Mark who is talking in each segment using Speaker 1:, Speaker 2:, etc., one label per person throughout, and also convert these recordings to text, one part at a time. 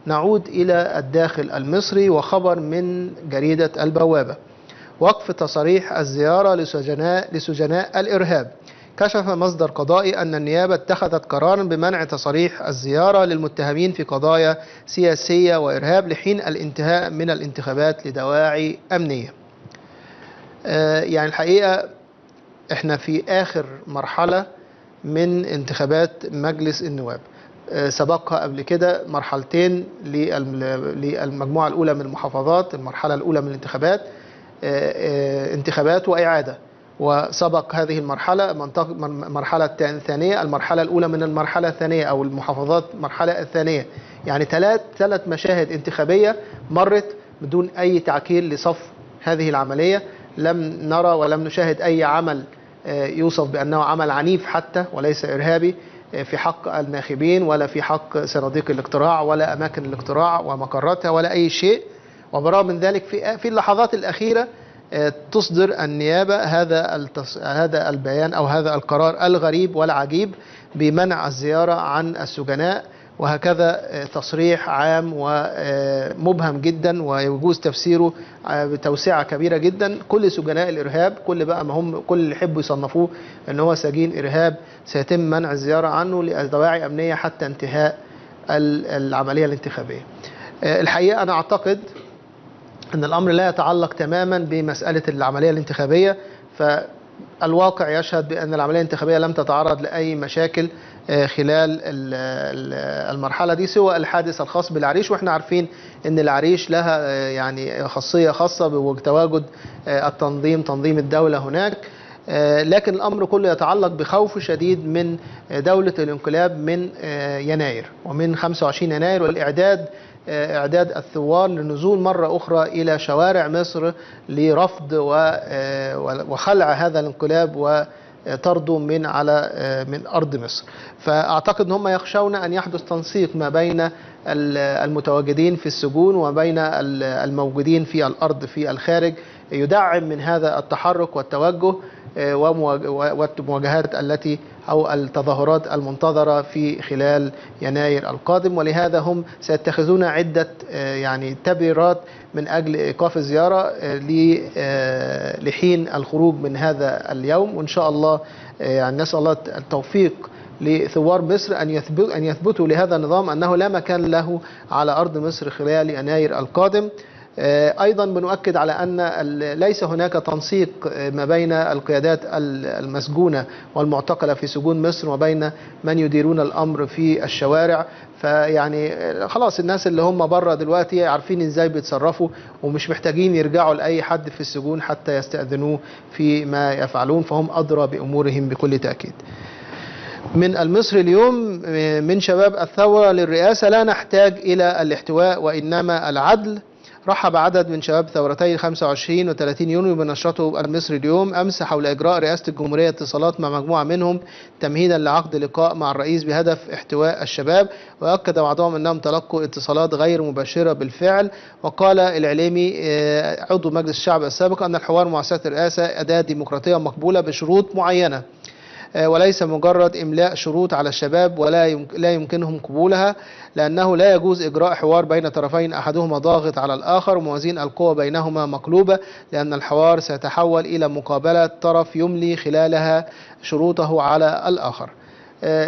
Speaker 1: نعود إلى الداخل المصري، وخبر من جريدة البوابة: وقف تصاريح الزيارة لسجناء الإرهاب. كشف مصدر قضائي أن النيابة اتخذت قرارا بمنع تصاريح الزيارة للمتهمين في قضايا سياسية وإرهاب لحين الانتهاء من الانتخابات لدواعي أمنية. يعني الحقيقة احنا في آخر مرحلة من انتخابات مجلس النواب. سبقها قبل كده مرحلتين للمجموعة الأولى من المحافظات. المرحلة الأولى من الانتخابات انتخابات وإعادة، وسبق هذه المرحلة الثانية المرحلة الأولى من المرحلة الثانية أو المحافظات المرحلة الثانية. يعني ثلاث مشاهد انتخابية مرت بدون أي تعكير لصف هذه العملية. لم نرى ولم نشاهد أي عمل يوصف بأنه عمل عنيف حتى وليس إرهابي في حق الناخبين ولا في حق صناديق الاقتراع ولا أماكن الاقتراع ومقراتها ولا أي شيء. وبرغم من ذلك في اللحظات الأخيرة تصدر النيابة هذا البيان أو هذا القرار الغريب والعجيب بمنع الزيارة عن السجناء، وهكذا تصريح عام ومبهم جدا ويجوز تفسيره بتوسعة كبيرة جدا. كل سجناء الإرهاب، كل اللي يحبوا يصنفوه أنه هو سجين إرهاب سيتم منع الزيارة عنه لدواعي أمنية حتى انتهاء العملية الانتخابية. الحقيقة أنا أعتقد أن الأمر لا يتعلق تماما بمسألة العملية الانتخابية، فالواقع يشهد بأن العملية الانتخابية لم تتعرض لأي مشاكل خلال المرحلة دي سوى الحادث الخاص بالعريش. وإحنا عارفين أن العريش لها يعني خاصية خاصة بتواجد تنظيم الدولة هناك، لكن الأمر كله يتعلق بخوف شديد من دولة الانقلاب من يناير ومن 25 يناير، والإعداد الثوار للنزول مرة أخرى إلى شوارع مصر لرفض وخلع هذا الانقلاب وطرده من أرض مصر. فأعتقد أن هم يخشون أن يحدث تنسيق ما بين المتواجدين في السجون وبين الموجودين في الأرض في الخارج، يدعم من هذا التحرك والتوجه والمواجهات أو التظاهرات المنتظرة في خلال يناير القادم. ولهذا هم سيتخذون عدة يعني تبريرات من أجل إيقاف الزيارة لحين الخروج من هذا اليوم. وإن شاء الله يعني نسأل الله التوفيق لثوار مصر أن يثبتوا لهذا النظام أنه لا مكان له على أرض مصر خلال يناير القادم. أيضا بنؤكد على أن ليس هناك تنسيق ما بين القيادات المسجونة والمعتقلة في سجون مصر وبين من يديرون الأمر في الشوارع. فيعني خلاص الناس اللي هم بره دلوقتي عارفين ازاي بيتصرفوا ومش محتاجين يرجعوا لأي حد في السجون حتى يستأذنوه في ما يفعلون، فهم أدرى بأمورهم بكل تأكيد. من المصري اليوم: من شباب الثورة للرئاسة لا نحتاج إلى الاحتواء وإنما العدل. رحب عدد من شباب ثورتي 25 و30 يونيو بنشرته المصري اليوم أمس حول إجراء رئاسة الجمهورية اتصالات مع مجموعة منهم تمهيدا لعقد لقاء مع الرئيس بهدف احتواء الشباب، وأكد بعضهم أنهم تلقوا اتصالات غير مباشرة بالفعل. وقال العليمي عضو مجلس الشعب السابق أن الحوار مع سيادة الرئاسة أداة ديمقراطية مقبولة بشروط معينة وليس مجرد إملاء شروط على الشباب لا يمكنهم قبولها، لأنه لا يجوز إجراء حوار بين طرفين أحدهما ضاغط على الآخر وموازين القوى بينهما مقلوبة، لأن الحوار سيتحول إلى مقابلة طرف يملي خلالها شروطه على الآخر.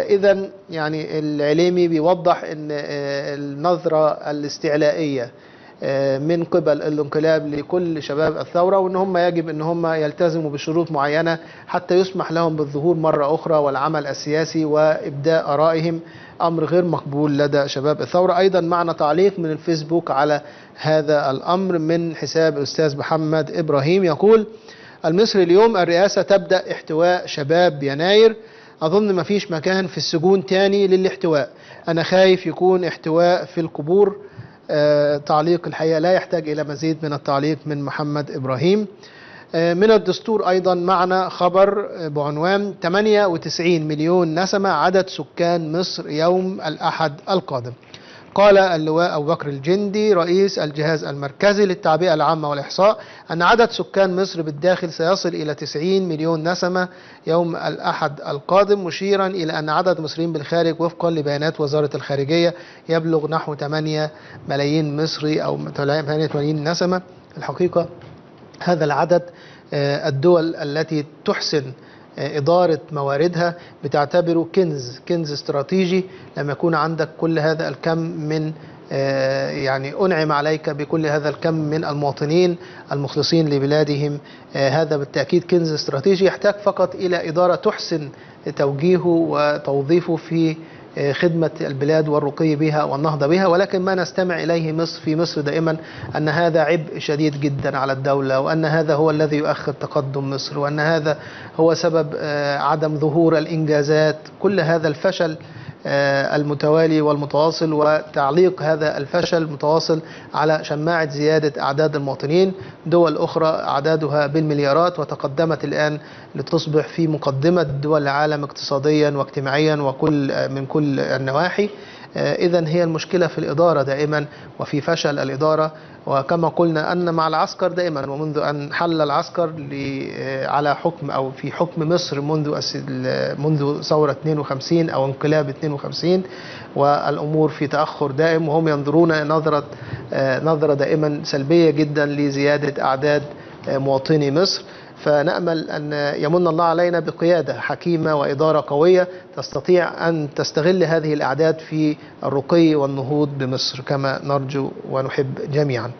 Speaker 1: إذن يعني العليمي بيوضح أن النظرة الاستعلائية من قبل الانقلاب لكل شباب الثورة، وأن هم يجب أن هم يلتزموا بشروط معينة حتى يسمح لهم بالظهور مرة أخرى والعمل السياسي وإبداء آرائهم، أمر غير مقبول لدى شباب الثورة. أيضا معنا تعليق من الفيسبوك على هذا الأمر من حساب الأستاذ محمد إبراهيم يقول: المصري اليوم: الرئاسة تبدأ احتواء شباب يناير، أظن ما فيش مكان في السجون تاني للاحتواء، أنا خايف يكون احتواء في القبور. تعليق الحقيقة لا يحتاج إلى مزيد من التعليق من محمد إبراهيم. من الدستور أيضا معنا خبر بعنوان: 98 مليون نسمة عدد سكان مصر يوم الأحد القادم. قال اللواء أبو بكر الجندي رئيس الجهاز المركزي للتعبئة العامة والإحصاء أن عدد سكان مصر بالداخل سيصل إلى 90 مليون نسمة يوم الأحد القادم، مشيرا إلى أن عدد المصريين بالخارج وفقا لبيانات وزارة الخارجية يبلغ نحو 8 ملايين مصري أو 88 نسمة. الحقيقة هذا العدد الدول التي تحسن إدارة مواردها بتعتبره كنز استراتيجي. لما يكون عندك كل هذا الكم من يعني أنعم عليك بكل هذا الكم من المواطنين المخلصين لبلادهم، هذا بالتأكيد كنز استراتيجي يحتاج فقط إلى إدارة تحسن توجيهه وتوظيفه في خدمة البلاد والرقي بها والنهضة بها. ولكن ما نستمع إليه في مصر دائما أن هذا عبء شديد جدا على الدولة، وأن هذا هو الذي يؤخر تقدم مصر، وأن هذا هو سبب عدم ظهور الإنجازات. كل هذا الفشل المتوالي والمتواصل وتعليق هذا الفشل المتواصل على شماعة زيادة أعداد المواطنين. دول أخرى أعدادها بالمليارات وتقدمت الآن لتصبح في مقدمة دول العالم اقتصاديا واجتماعيا من كل النواحي. إذن هي المشكلة في الإدارة دائما وفي فشل الإدارة. وكما قلنا أن مع العسكر دائما، ومنذ أن حل العسكر على حكم أو في حكم مصر منذ ثورة 52 أو انقلاب 52، والأمور في تأخر دائم، وهم ينظرون نظرة دائما سلبية جدا لزيادة أعداد مواطني مصر. فنأمل أن يمن الله علينا بقيادة حكيمة وإدارة قوية تستطيع أن تستغل هذه الأعداد في الرقي والنهوض بمصر كما نرجو ونحب جميعا.